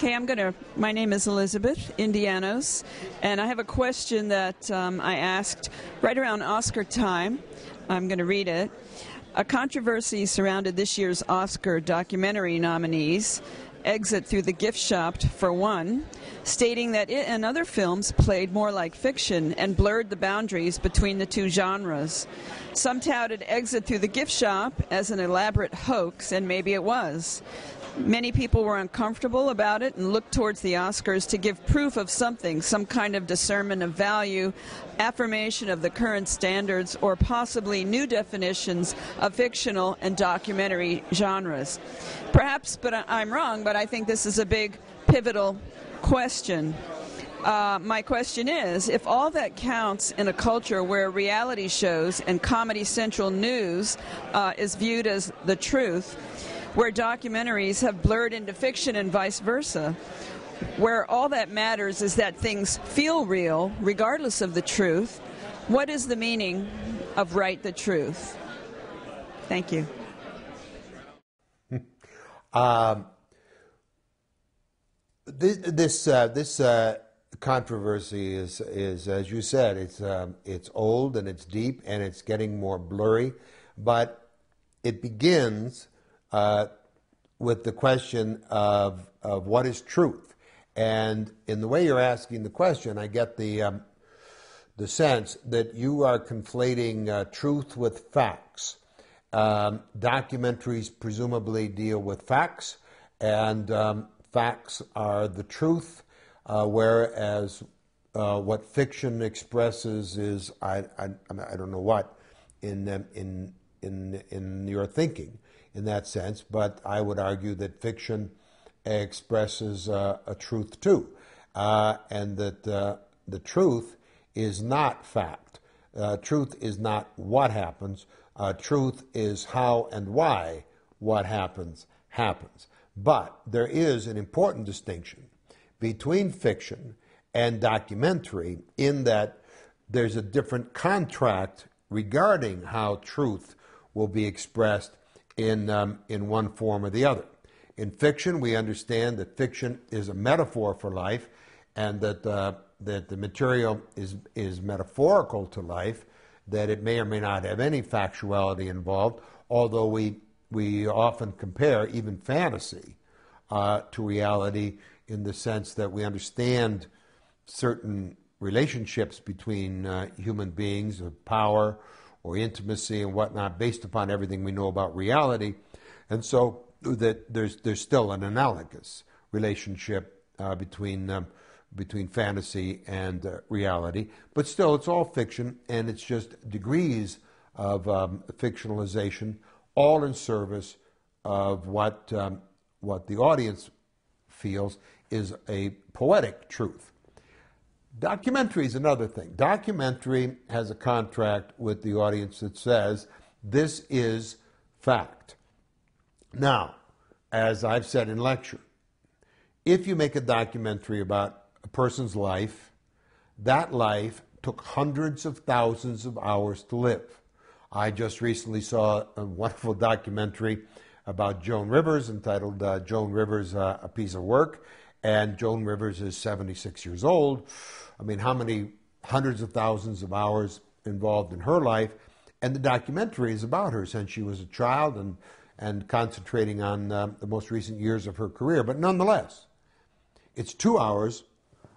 Okay, my name is Elizabeth Indianos, and I have a question that I asked right around Oscar time. I'm going to read it. A controversy surrounded this year's Oscar documentary nominees, Exit Through the Gift Shop for one, stating that it and other films played more like fiction and blurred the boundaries between the two genres. Some touted Exit Through the Gift Shop as an elaborate hoax, and maybe it was. Many people were uncomfortable about it and looked towards the Oscars to give proof of something, some kind of discernment of value, affirmation of the current standards, or possibly new definitions of fictional and documentary genres. Perhaps, but I'm wrong, but I think this is a big, pivotal question. My question is, if all that counts in a culture where reality shows and Comedy Central news is viewed as the truth, where documentaries have blurred into fiction and vice versa, where all that matters is that things feel real, regardless of the truth, what is the meaning of Write the Truth? Thank you. This controversy is, as you said, it's old and it's deep and it's getting more blurry, but it begins with the question of what is truth. And in the way you're asking the question, I get the sense that you are conflating truth with facts. Documentaries presumably deal with facts, and facts are the truth, whereas what fiction expresses is I don't know what in your thinking in that sense, but I would argue that fiction expresses a truth too, and that the truth is not fact. Truth is not what happens. Truth is how and why what happens happens. But there is an important distinction between fiction and documentary in that there's a different contract regarding how truth will be expressed in one form or the other. In fiction, we understand that fiction is a metaphor for life, and that the material is metaphorical to life, that it may or may not have any factuality involved, although we often compare even fantasy to reality in the sense that we understand certain relationships between human beings of power or intimacy and whatnot based upon everything we know about reality. And so that there's still an analogous relationship between fantasy and reality. But still, it's all fiction, and it's just degrees of fictionalization, all in service of what the audience feels is a poetic truth. Documentary is another thing. Documentary has a contract with the audience that says this is fact. Now, as I've said in lecture, if you make a documentary about a person's life, that life took hundreds of thousands of hours to live. I just recently saw a wonderful documentary about Joan Rivers entitled Joan Rivers, A Piece of Work. And Joan Rivers is 76 years old. I mean, how many hundreds of thousands of hours involved in her life? And the documentary is about her since she was a child and concentrating on the most recent years of her career. But nonetheless, it's 2 hours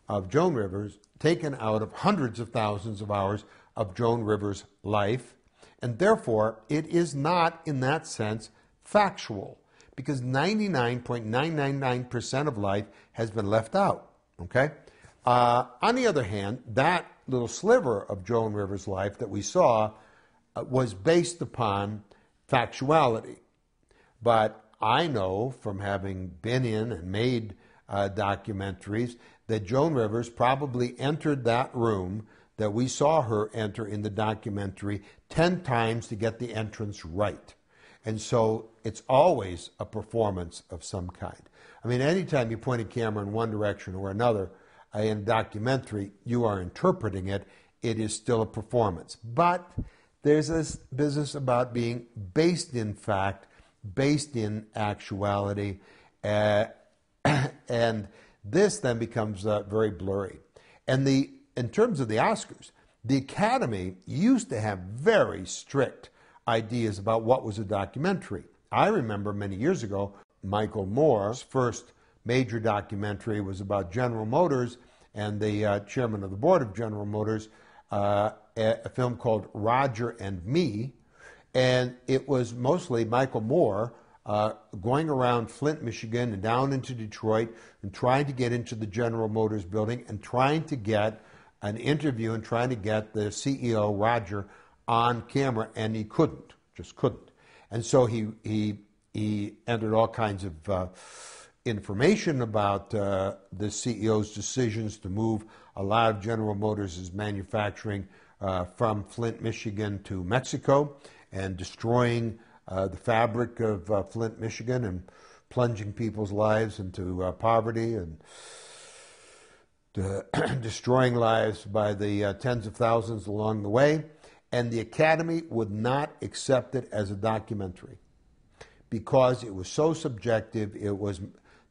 of Joan Rivers taken out of hundreds of thousands of hours of Joan Rivers' life. And therefore, it is not, in that sense, factual, because 99.999% of life has been left out, okay? On the other hand, that little sliver of Joan Rivers' life that we saw was based upon factuality. But I know from having been in and made documentaries that Joan Rivers probably entered that room that we saw her enter in the documentary 10 times to get the entrance right. And so it's always a performance of some kind. I mean, anytime you point a camera in one direction or another in a documentary, you are interpreting it. It is still a performance. But there's this business about being based in fact, based in actuality, And this then becomes very blurry. And in terms of the Oscars, the Academy used to have very strict ideas about what was a documentary. I remember many years ago, Michael Moore's first major documentary was about General Motors and the chairman of the board of General Motors, a film called Roger and Me. And it was mostly Michael Moore going around Flint, Michigan, and down into Detroit and trying to get into the General Motors building and trying to get an interview and trying to get the CEO, Roger, on camera, and he couldn't, just couldn't. And so he entered all kinds of information about the CEO's decisions to move a lot of General Motors' manufacturing from Flint, Michigan to Mexico, and destroying the fabric of Flint, Michigan, and plunging people's lives into poverty and destroying lives by the tens of thousands along the way. And the Academy would not accept it as a documentary because it was so subjective. It was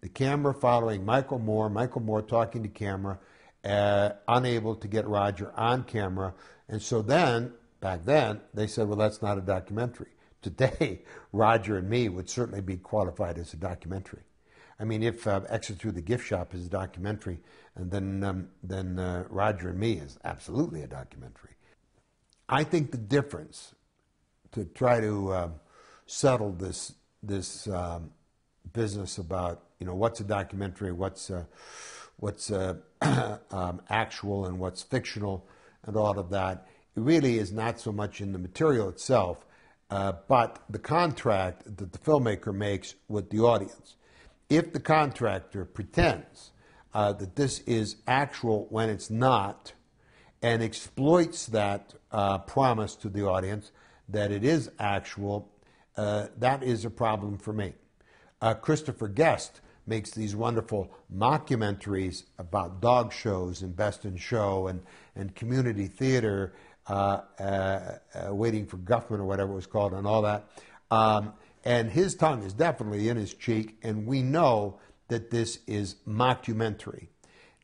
the camera following Michael Moore talking to camera, unable to get Roger on camera. And so then, back then, they said, well, that's not a documentary. Today, Roger and Me would certainly be qualified as a documentary. I mean, if Exit Through the Gift Shop is a documentary, and then Roger and Me is absolutely a documentary. I think the difference, to try to settle this business about, you know, what's a documentary, what's actual and what's fictional, and all of that, it really is not so much in the material itself, but the contract that the filmmaker makes with the audience. If the contractor pretends that this is actual when it's not, and exploits that promise to the audience that it is actual, that is a problem for me. Christopher Guest makes these wonderful mockumentaries about dog shows and Best in Show and community theater, Waiting for Guffman or whatever it was called, and all that. And his tongue is definitely in his cheek, and we know that this is mockumentary.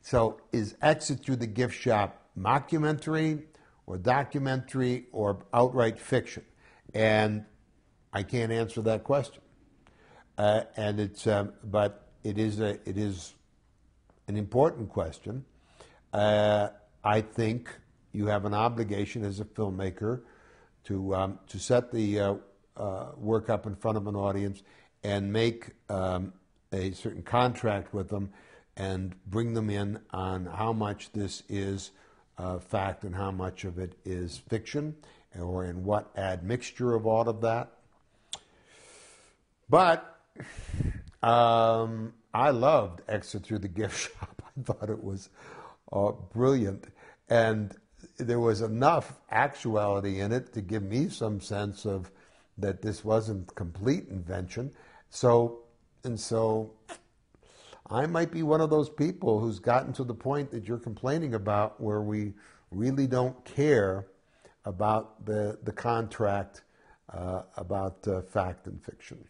So is Exit Through the Gift Shop mockumentary or documentary or outright fiction? And I can't answer that question. And it's, but it is an important question. I think you have an obligation as a filmmaker to set the work up in front of an audience and make a certain contract with them and bring them in on how much this is fact and how much of it is fiction, or in what admixture of all of that. But I loved Exit Through the Gift Shop. I thought it was brilliant, and there was enough actuality in it to give me some sense of that this wasn't complete invention. So I might be one of those people who's gotten to the point that you're complaining about, where we really don't care about the contract about fact and fiction.